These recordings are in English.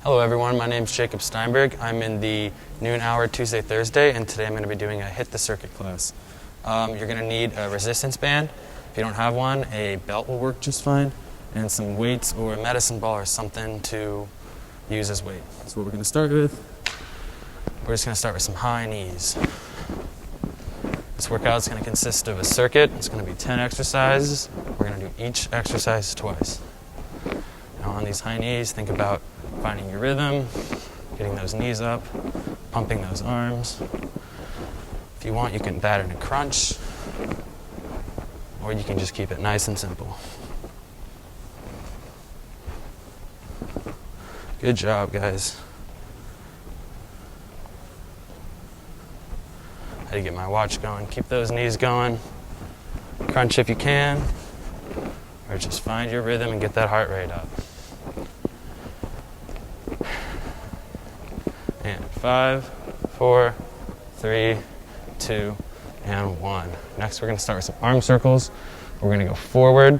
Hello everyone, my name is Jacob Steinberg. I'm in the noon hour Tuesday, Thursday, and today I'm going to be doing a Hit the Circuit class. You're going to need a resistance band. If you don't have one, a belt will work just fine, and some weights or a medicine ball or something to use as weight. That's what we're going to start with. We're just going to start with some high knees. This workout is going to consist of a circuit. It's going to be 10 exercises. We're going to do each exercise twice. Now on these high knees, think about finding your rhythm, getting those knees up, pumping those arms. If you want, you can add in a crunch, or you can just keep it nice and simple. Good job, guys. How do you get my watch going? Keep those knees going. Crunch if you can, or just find your rhythm and get that heart rate up. And 5, 4, 3, 2, and 1. Next, we're going to start with some arm circles. We're going to go forward,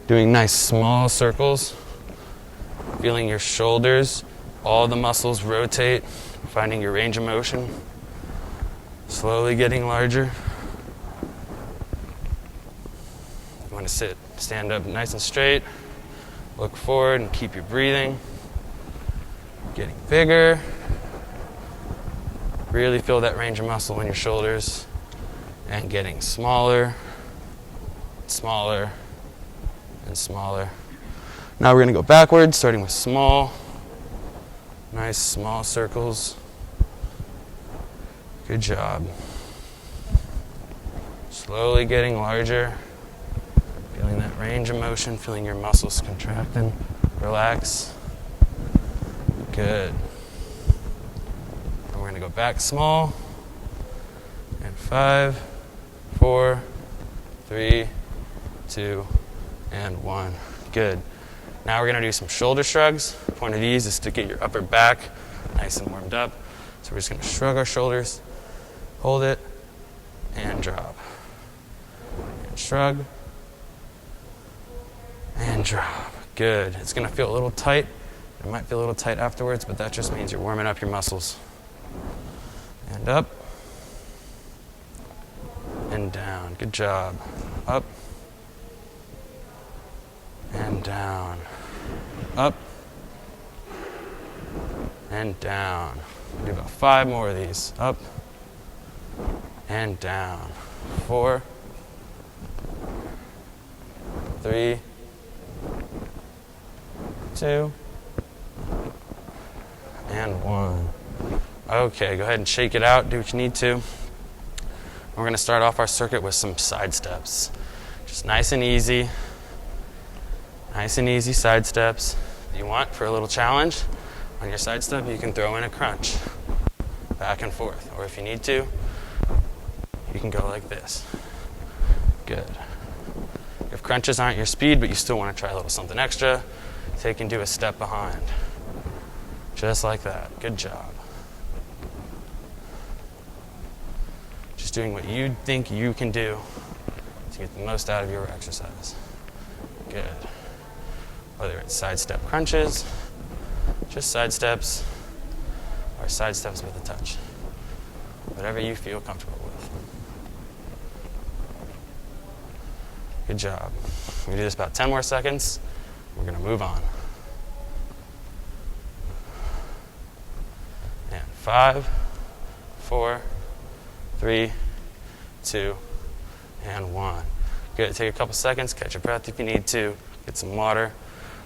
doing nice small circles, feeling your shoulders, all the muscles rotate, finding your range of motion, slowly getting larger. You want to stand up nice and straight, look forward, and keep your breathing. Getting bigger. Really feel that range of muscle in your shoulders, and getting smaller, smaller, and smaller. Now we're going to go backwards, starting with small, nice small circles. Good job. Slowly getting larger, feeling that range of motion, feeling your muscles contracting. Relax. Good. We're going to go back small. And 5, 4, 3, 2, and 1. Good. Now we're going to do some shoulder shrugs. The point of these is to get your upper back nice and warmed up. So we're just going to shrug our shoulders, hold it, and drop. And shrug, and drop. Good. It's going to feel a little tight. It might feel a little tight afterwards, but that just means you're warming up your muscles. And up, and down. Good job. Up, and down. Up, and down. Do about 5 more of these. Up, and down. 4, 3, 2, and 1. Okay, go ahead and shake it out. Do what you need to. We're going to start off our circuit with some side steps. Just nice and easy. Nice and easy side steps. If you want, for a little challenge, on your side step, you can throw in a crunch. Back and forth. Or if you need to, you can go like this. Good. If crunches aren't your speed, but you still want to try a little something extra, take and do a step behind. Just like that. Good job. Just doing what you think you can do to get the most out of your exercise. Good. Whether it's side step crunches, just side steps, or side steps with a touch. Whatever you feel comfortable with. Good job. We're going to do this about 10 more seconds. We're going to move on. And 5, 4, 3, 2, and 1. Good. Take a couple seconds, catch your breath if you need to, get some water.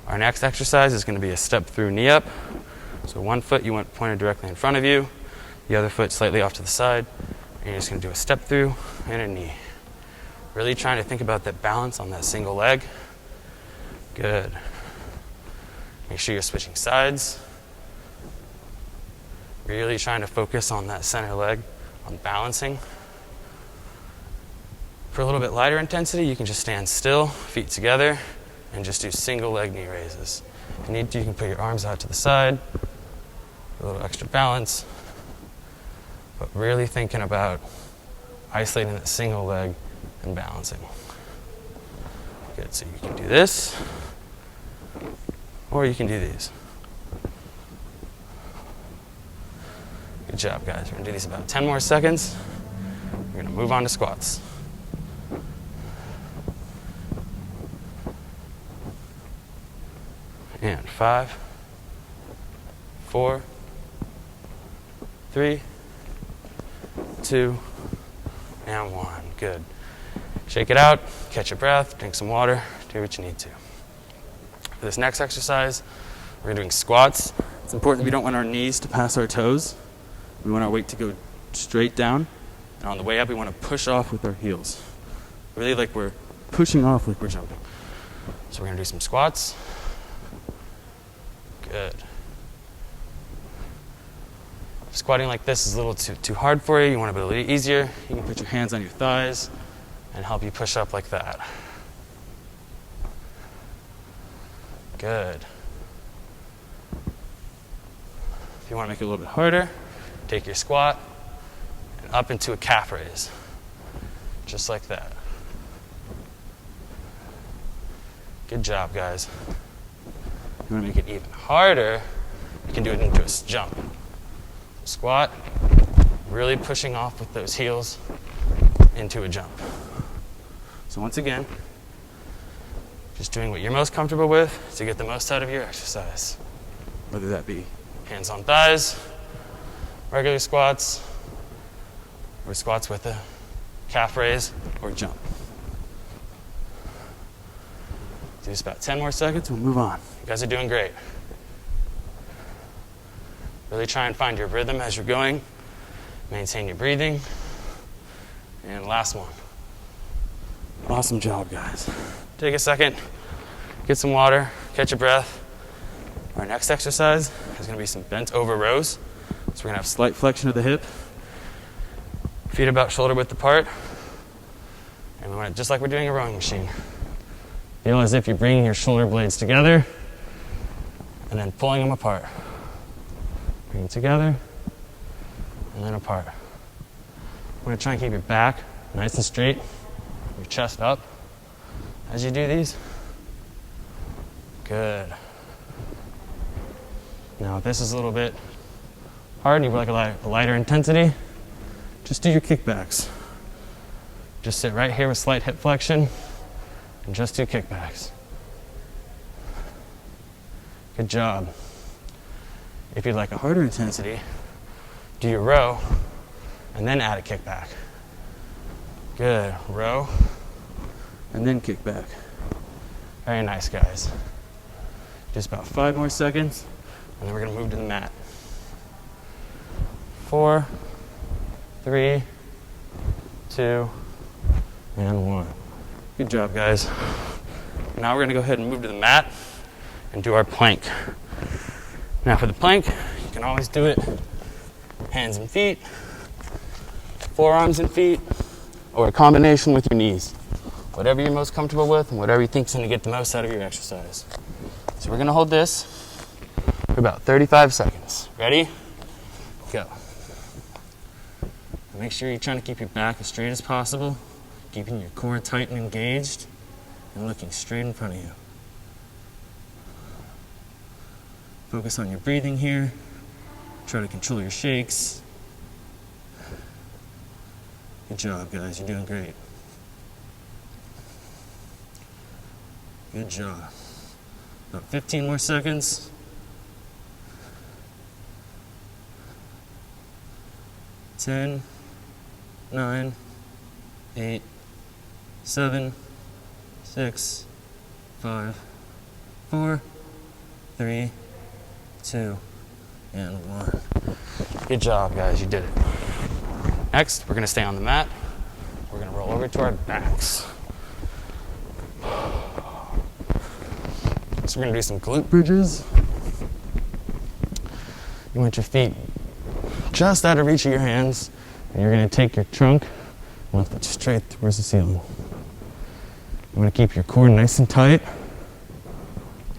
Our next exercise is going to be a step through knee up. So one foot you want pointed directly in front of you, the other foot slightly off to the side, and you're just going to do a step through and a knee. Really trying to think about that balance on that single leg. Good. Make sure you're switching sides. Really trying to focus on that center leg, on balancing. For a little bit lighter intensity, you can just stand still, feet together, and just do single leg knee raises. If you need to, you can put your arms out to the side, a little extra balance, but really thinking about isolating that single leg and balancing. Good, so you can do this, or you can do these. Good job, guys. We're gonna do these about 10 more seconds. We're gonna move on to squats. And 5, 4, 3, 2, and 1. Good. Shake it out, catch your breath, drink some water, do what you need to. For this next exercise, we're doing squats. It's important that we don't want our knees to pass our toes. We want our weight to go straight down. And on the way up, we want to push off with our heels. Really like we're pushing off like we're jumping. So we're going to do some squats. Good. If squatting like this is a little too hard for you, you want to be a little easier, you can put your hands on your thighs and help you push up like that. Good. If you want to make it a little bit harder, take your squat and up into a calf raise. Just like that. Good job, guys. If you want to make it even harder, you can do it into a jump. Squat, really pushing off with those heels into a jump. So once again, just doing what you're most comfortable with to get the most out of your exercise. Whether that be hands on thighs, regular squats, or squats with a calf raise or jump. Do this about 10 more seconds, we'll move on. You guys are doing great. Really try and find your rhythm as you're going. Maintain your breathing. And last one. Awesome job, guys. Take a second, get some water, catch your breath. Our next exercise is going to be some bent over rows. So we're going to have slight flexion of the hip. Feet about shoulder width apart. And we want it just like we're doing a rowing machine. Feel as if you're bringing your shoulder blades together and then pulling them apart. Bring them together and then apart. We're going to try and keep your back nice and straight, your chest up as you do these. Good. Now, if this is a little bit hard and you would like a lighter intensity, just do your kickbacks. Just sit right here with slight hip flexion and just do kickbacks. Good job. If you'd like a harder intensity, do your row and then add a kickback. Good. Row and then kickback. Very nice, guys. Just about 5 more seconds, and then we're going to move to the mat. 4, 3, 2, and 1. Good job, guys. Now we're going to go ahead and move to the mat and do our plank. Now for the plank, you can always do it hands and feet, forearms and feet, or a combination with your knees. Whatever you're most comfortable with and whatever you think is going to get the most out of your exercise. So we're going to hold this for about 35 seconds. Ready? Go. Make sure you're trying to keep your back as straight as possible, keeping your core tight and engaged, and looking straight in front of you. Focus on your breathing here. Try to control your shakes. Good job, guys. You're doing great. Good job. About 15 more seconds. 10, 9, 8, 7, 6, 5, 4, 3, 2, and 1. Good job, guys. You did it. Next, we're going to stay on the mat. We're going to roll over to our backs. So we're going to do some glute bridges. You want your feet just out of reach of your hands, and you're going to take your trunk and lift it straight towards the ceiling. You want to keep your core nice and tight,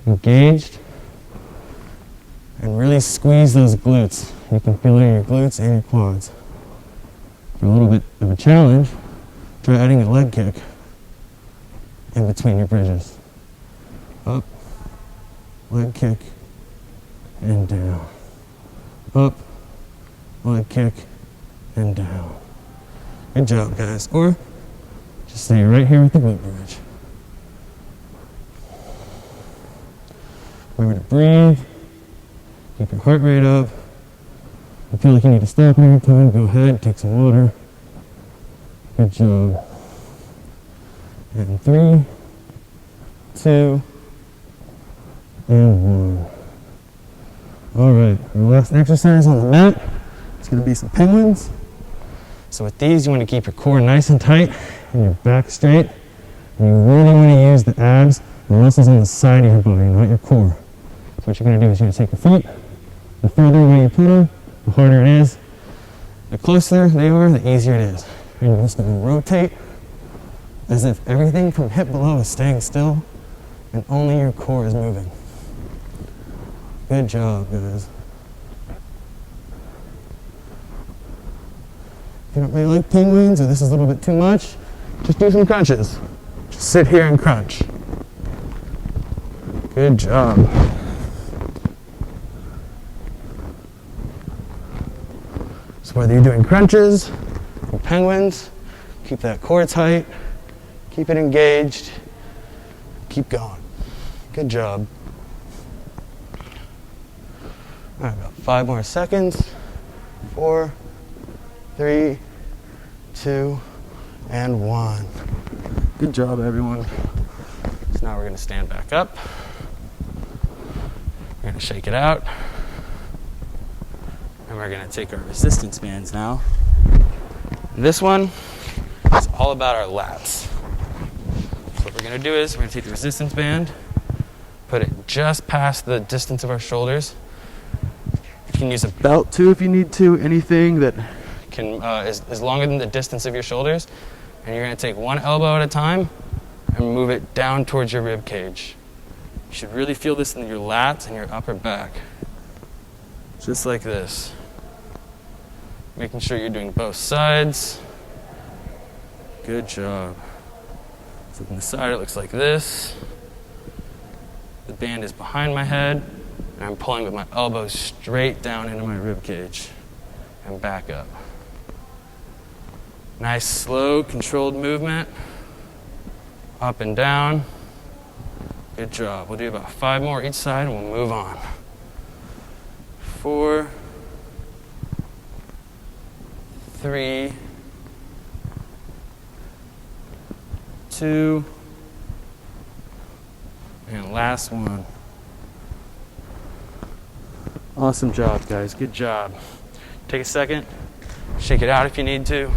engaged, and really squeeze those glutes. You can feel it in your glutes and your quads. For a little bit of a challenge, try adding a leg kick in between your bridges. Up, leg kick, and down. Up, leg kick, and down. Good job, guys. Or just stay right here with the glute bridge. Remember to breathe. Keep your heart rate up. If you feel like you need to stop any time, go ahead, take some water. Good job. And 3, 2, and 1. All right, our last exercise on the mat. It's going to be some penguins. So with these, you want to keep your core nice and tight and your back straight. And you really want to use the abs and muscles on the side of your body, not your core. So what you're going to do is you're going to take your feet. The further away you put them, the harder it is. The closer they are, the easier it is. And you're just going to rotate as if everything from hip below is staying still and only your core is moving. Good job, guys. If you don't really like penguins or this is a little bit too much, just do some crunches. Just sit here and crunch. Good job. So whether you're doing crunches or penguins, keep that core tight, keep it engaged, keep going. Good job. All right, about 5 more seconds. 4, 3, 2, and 1. Good job, everyone. So now we're going to stand back up. We're going to shake it out. And we're going to take our resistance bands now. This one is all about our lats. So what we're going to do is we're going to take the resistance band, put it just past the distance of our shoulders. You can use a belt too if you need to, anything that is longer than the distance of your shoulders. And you're going to take one elbow at a time and move it down towards your rib cage. You should really feel this in your lats and your upper back. Just like this. Making sure you're doing both sides. Good job. So from the side it looks like this. The band is behind my head, and I'm pulling with my elbows straight down into my rib cage and back up. Nice, slow, controlled movement. Up and down. Good job. We'll do about 5 more each side and we'll move on. 4, 3, 2, and last one. Awesome job, guys. Good job. Take a second. Shake it out if you need to.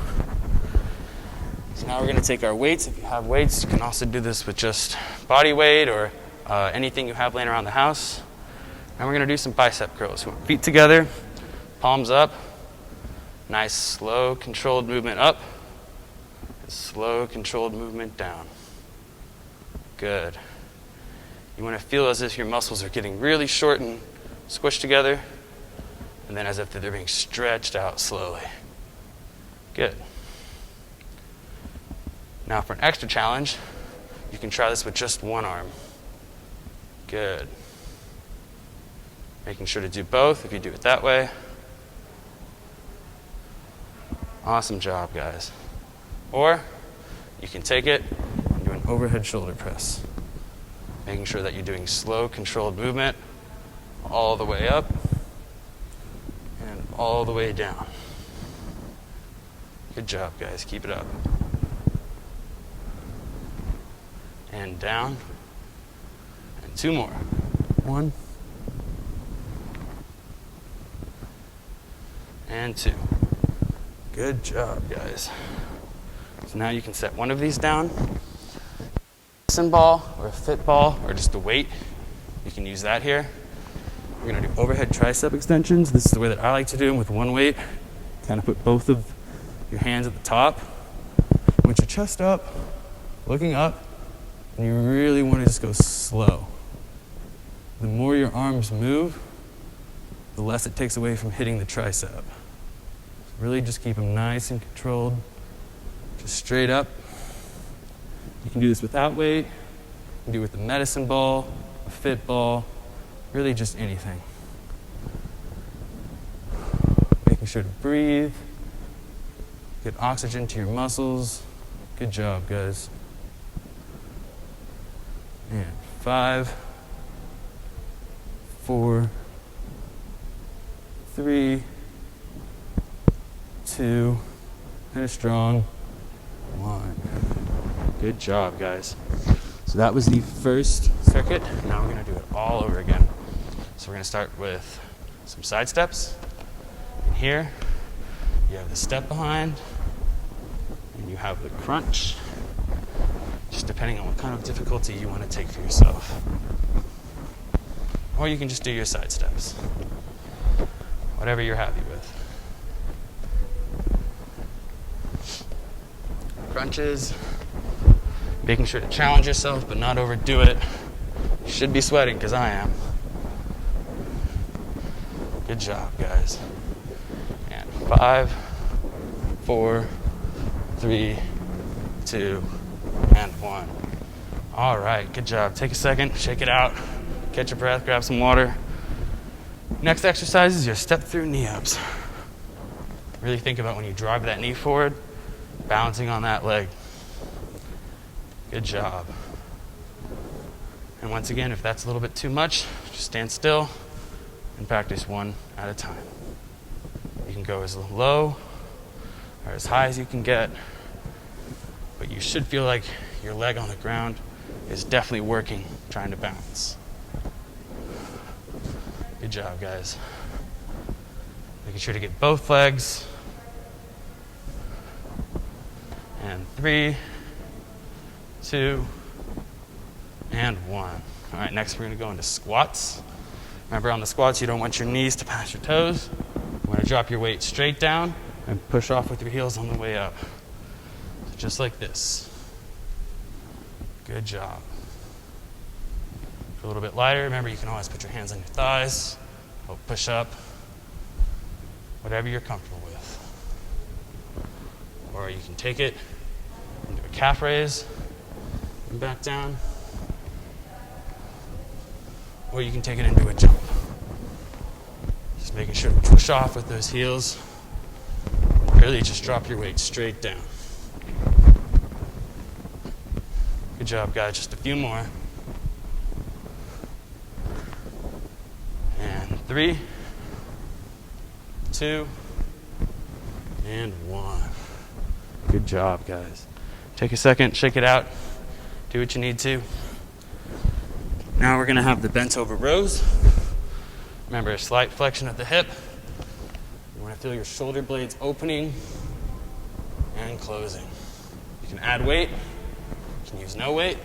So now we're going to take our weights. If you have weights, you can also do this with just body weight or anything you have laying around the house. And we're going to do some bicep curls. So feet together, palms up. Nice, slow, controlled movement up. Slow, controlled movement down. Good. You want to feel as if your muscles are getting really short and squished together, and then as if they're being stretched out slowly. Good. Now for an extra challenge, you can try this with just one arm. Good. Making sure to do both if you do it that way. Awesome job, guys. Or you can take it and do an overhead shoulder press. Making sure that you're doing slow, controlled movement all the way up and all the way down. Good job, guys. Keep it up. And down. And 2 more. 1. And 2. Good job, guys. So now you can set one of these down. A medicine ball or a fit ball or just a weight. You can use that here. We're going to do overhead tricep extensions. This is the way that I like to do them with one weight. Kind of put both of your hands at the top. Want your chest up, looking up, and you really want to just go slow. The more your arms move, the less it takes away from hitting the tricep. Really just keep them nice and controlled. Just straight up. You can do this without weight. You can do it with a medicine ball, a fit ball, really just anything. Making sure to breathe. Get oxygen to your muscles. Good job, guys. And 5, 4, 3, 2, finish strong. 1. Good job, guys. So that was the first circuit. Now we're going to do it all over again. So we're going to start with some side steps. And here, you have the step behind, and you have the crunch, just depending on what kind of difficulty you want to take for yourself. Or you can just do your side steps, whatever you're happy with. Crunches, making sure to challenge yourself but not overdo it. You should be sweating, because I am. Good job, guys. And 5, 4, 3, 2, and 1. All right, good job. Take a second, shake it out, catch your breath, grab some water. Next exercise is your step through knee ups. Really think about when you drive that knee forward, balancing on that leg. Good job. And once again, if that's a little bit too much, just stand still and practice one at a time. You can go as low or as high as you can get, but you should feel like your leg on the ground is definitely working, trying to balance. Good job, guys. Making sure to get both legs. And 3, 2, and 1. All right, next we're going to go into squats. Remember, on the squats, you don't want your knees to pass your toes. You want to drop your weight straight down and push off with your heels on the way up. So just like this. Good job. A little bit lighter. Remember, you can always put your hands on your thighs. Or push up. Whatever you're comfortable with. Or you can take it into a calf raise and back down. Or you can take it into a jump. Just making sure to push off with those heels. Really just drop your weight straight down. Good job, guys. Just a few more. And 3, 2, and 1. Good job, guys. Take a second, shake it out, do what you need to. Now we're going to have the bent over rows. Remember, a slight flexion at the hip. You want to feel your shoulder blades opening and closing. You can add weight, you can use no weight,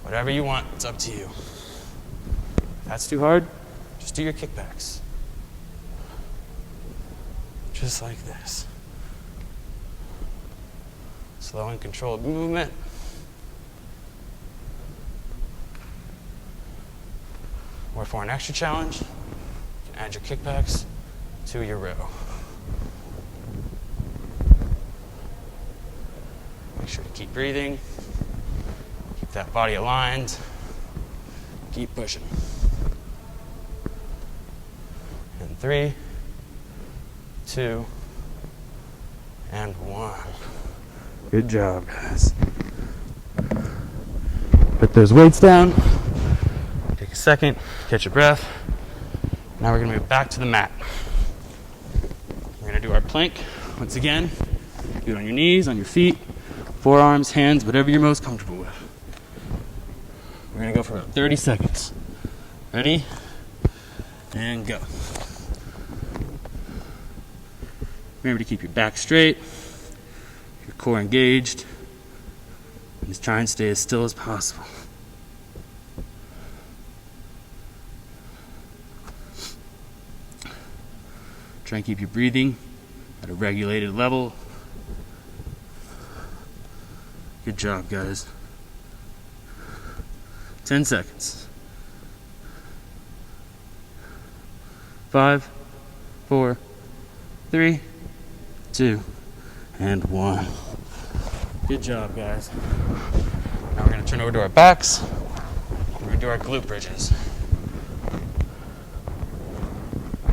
whatever you want, it's up to you. If that's too hard, just do your kickbacks. Just like this. Slow and controlled movement. Or for an extra challenge, you can add your kickbacks to your row. Make sure to keep breathing. Keep that body aligned. Keep pushing. And 3, 2, and 1. Good job, guys. Put those weights down. Take a second, catch your breath. Now we're going to move back to the mat. We're going to do our plank. Once again, do it on your knees, on your feet, forearms, hands, whatever you're most comfortable with. We're going to go for about 30 seconds. Ready? And go. Remember to keep your back straight, your core engaged, and just try and stay as still as possible. Try and keep your breathing at a regulated level. Good job, guys. 10 seconds. 5, 4, 3, 2, and 1. Good job, guys. Now we're going to turn over to our backs. We're going to do our glute bridges.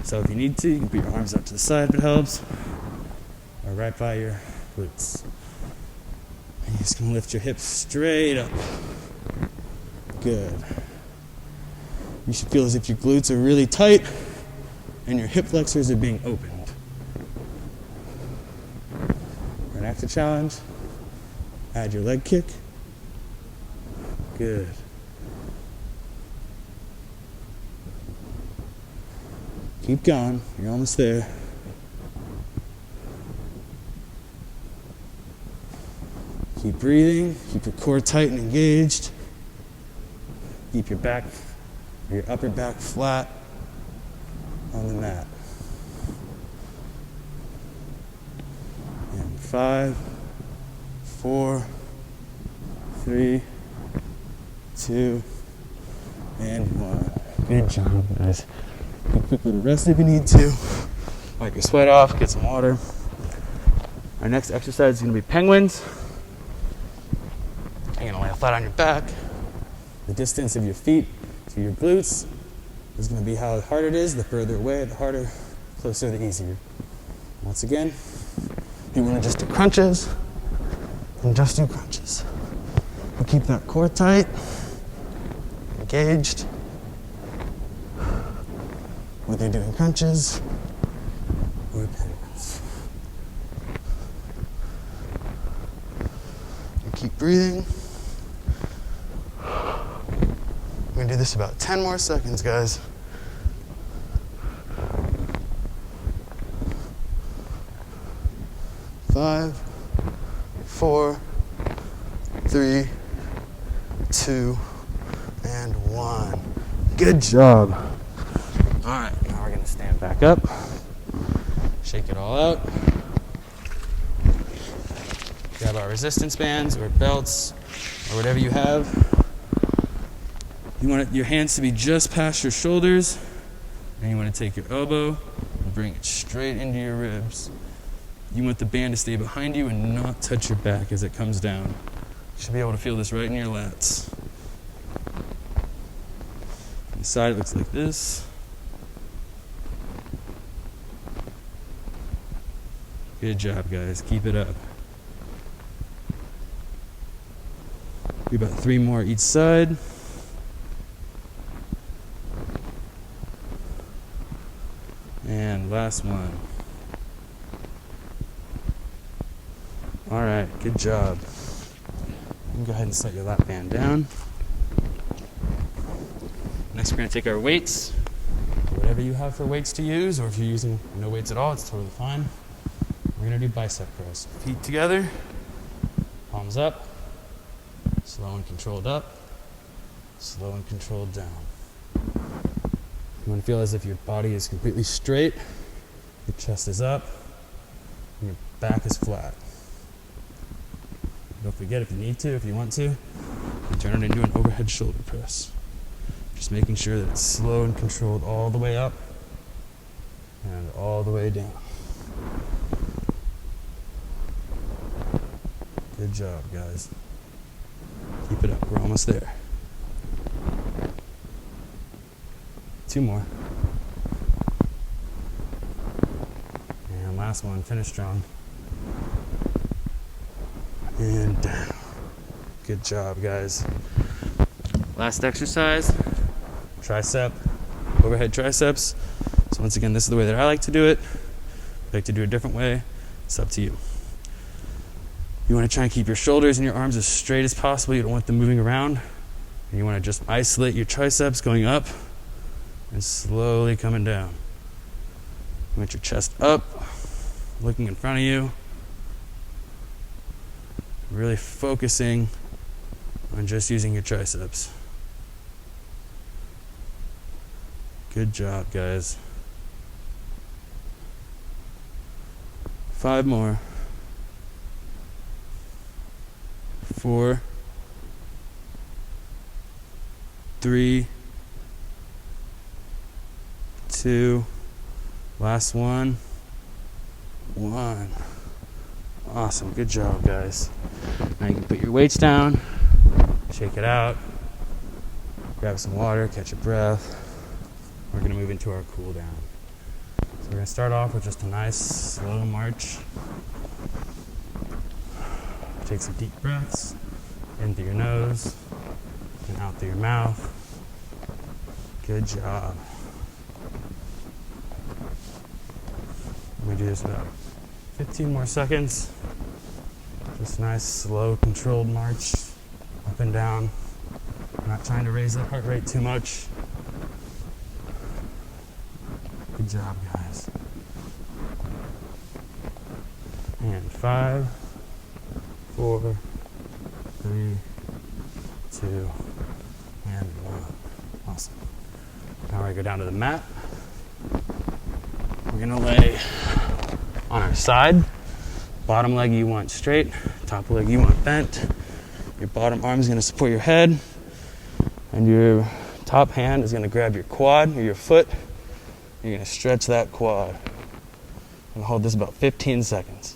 So if you need to, you can put your arms up to the side if it helps, or right by your glutes. And you're just gonna lift your hips straight up. Good. You should feel as if your glutes are really tight and your hip flexors are being opened. For an extra challenge, add your leg kick. Good. Keep going. You're almost there. Keep breathing. Keep your core tight and engaged. Keep your back, your upper back flat on the mat. And 5, 4, 3, 2, and 1. Good job, guys. You can quickly rest if you need to. Wipe your sweat off, get some water. Our next exercise is going to be penguins. You're going to lay flat on your back. The distance of your feet to your glutes is going to be how hard it is. The further away, the harder. Closer, the easier. Once again, you want to just do crunches, and just do crunches. But keep that core tight, engaged. Whether you're doing crunches or penguins. And keep breathing. We're gonna do this about 10 more seconds, guys. 5, 4, 3, 2, and 1. Good job. All right, now we're gonna stand back up. Shake it all out. Grab our resistance bands or belts or whatever you have. You want your hands to be just past your shoulders, and you want to take your elbow and bring it straight into your ribs. You want the band to stay behind you and not touch your back as it comes down. You should be able to feel this right in your lats. On the side it looks like this. Good job, guys. Keep it up. Do about 3 more each side. And last one. All right, good job. You can go ahead and set your lap band down. Next, we're going to take our weights, whatever you have for weights to use, or if you're using no weights at all, it's totally fine. We're going to do bicep curls. Feet together, palms up, slow and controlled up, slow and controlled down. You want to feel as if your body is completely straight, your chest is up, and your back is flat. Don't forget, if you need to, if you want to, you can turn it into an overhead shoulder press. Just making sure that it's slow and controlled all the way up and all the way down. Good job, guys. Keep it up. We're almost there. 2 more. And last one. Finish strong. And down. Good job, guys. Last exercise. Tricep. Overhead triceps. So once again, this is the way that I like to do it. If you like to do it a different way, it's up to you. You want to try and keep your shoulders and your arms as straight as possible. You don't want them moving around. And you want to just isolate your triceps going up and slowly coming down. You want your chest up, looking in front of you. Really focusing on just using your triceps. Good job, guys. 5 more. 4, 3, 2, last one, 1. Awesome, good job, guys. Now you can put your weights down, shake it out, grab some water, catch a breath. We're gonna move into our cool down. We're going to start off with just a nice slow march. Take some deep breaths in through your nose and out through your mouth. Good job. I'm going to do this about 15 more seconds. Just nice, slow, controlled march up and down. I'm not trying to raise that heart rate too much. Good job, guys. And 5, 4, 3, 2, and 1. Awesome. Now we're going to go down to the mat. We're going to lay on our side. Bottom leg you want straight, top leg you want bent. Your bottom arm is going to support your head, and your top hand is going to grab your quad or your foot. You're going to stretch that quad and hold this about 15 seconds.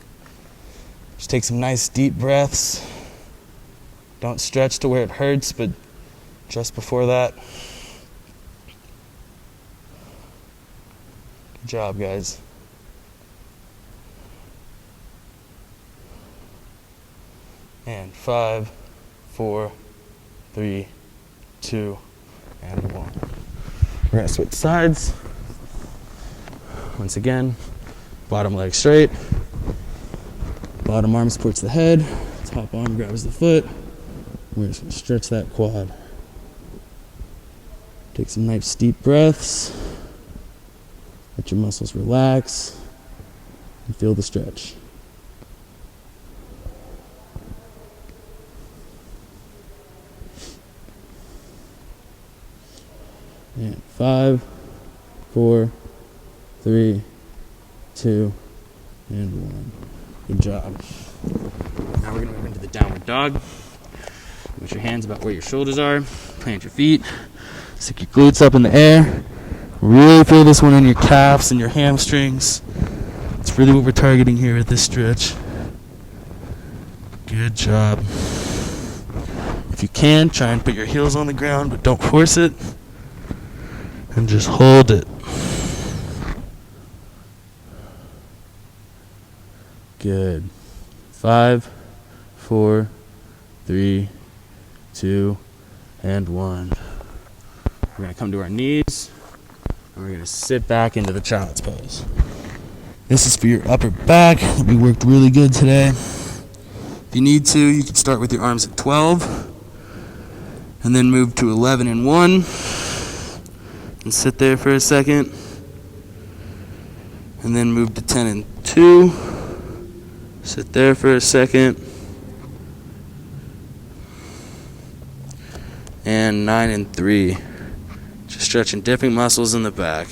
Just take some nice deep breaths. Don't stretch to where it hurts, but just before that. Good job, guys. And 5, 4, 3, 2, and 1. We're going to switch sides. Once again, bottom leg straight. Bottom arm supports the head. Top arm grabs the foot. We're just going to stretch that quad. Take some nice deep breaths. Let your muscles relax. And feel the stretch. And 5, 4, 3, 2, and 1. Good job. Now we're going to move into the downward dog. Put your hands about where your shoulders are. Plant your feet. Stick your glutes up in the air. Really feel this one in your calves and your hamstrings. It's really what we're targeting here at this stretch. Good job. If you can, try and put your heels on the ground, but don't force it. And just hold it. Good. 5, 4, 3, 2, and 1. We're going to come to our knees, and we're going to sit back into the child's pose. This is for your upper back. We worked really good today. If you need to, you can start with your arms at 12, and then move to 11 and 1. And sit there for a second. And then move to 10 and 2. Sit there for a second. And 9 and 3. Just stretching different muscles in the back.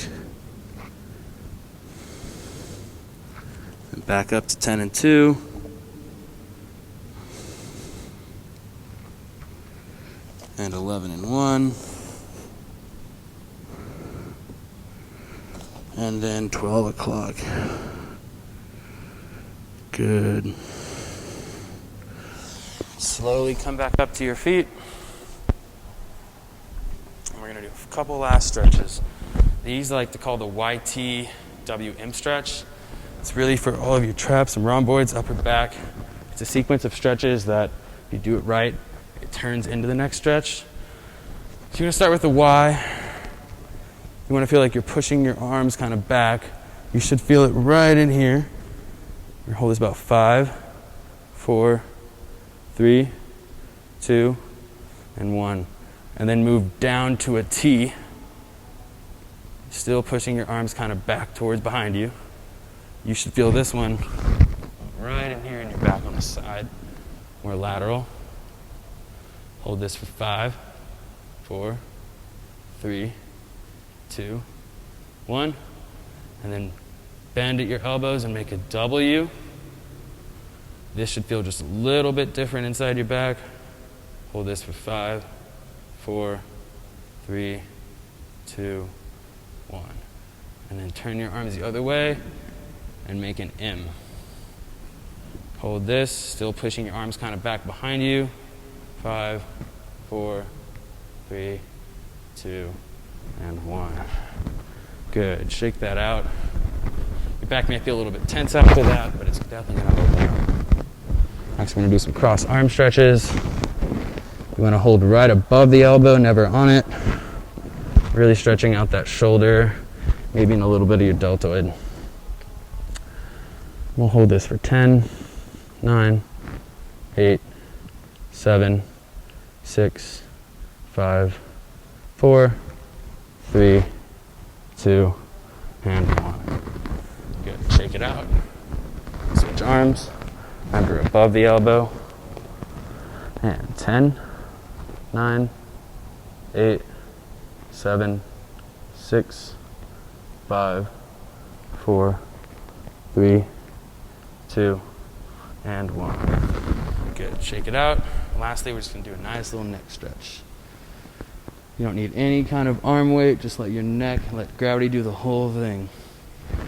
And back up to 10 and 2. And 11 and 1. And then 12 o'clock. Good. Slowly come back up to your feet. And we're going to do a couple last stretches. These I like to call the YTWM stretch. It's really for all of your traps and rhomboids, upper back. It's a sequence of stretches that, if you do it right, it turns into the next stretch. So you're going to start with the Y. You want to feel like you're pushing your arms kind of back. You should feel it right in here. You hold this about 5, 4, 3, 2, and 1. And then move down to a T. Still pushing your arms kind of back towards behind you. You should feel this one right in here in your back on the side. More lateral. Hold this for 5, 4, 3, 2, 1, and then bend at your elbows and make a W. This should feel just a little bit different inside your back. Hold this for 5, 4, 3, 2, 1. And then turn your arms the other way and make an M. Hold this, still pushing your arms kind of back behind you. 5, 4, 3, 2, and 1. Good. Shake that out. back may feel a little bit tense after that, but it's definitely going to open up. Next, we're going to do some cross arm stretches. You want to hold right above the elbow, never on it. Really stretching out that shoulder, maybe in a little bit of your deltoid. We'll hold this for 10, 9, 8, 7, 6, 5, 4, 3, 2, and 1. Good. Shake it out. Switch arms. Remember, above the elbow. And 10, 9, 8, 7, 6, 5, 4, 3, 2, and 1. Good. Shake it out. Lastly, we're just going to do a nice little neck stretch. You don't need any kind of arm weight. Just let your neck, let gravity do the whole thing.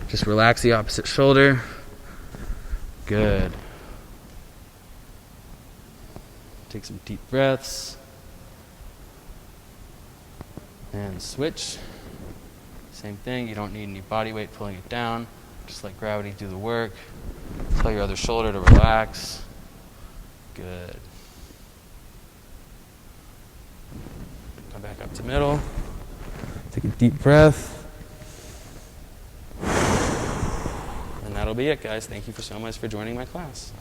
Just relax the opposite shoulder. Good. Take some deep breaths. And switch. Same thing. You don't need any body weight pulling it down. Just let gravity do the work. Tell your other shoulder to relax. Good. Come back up to middle. Take a deep breath. And that'll be it, guys. Thank you so much for joining my class.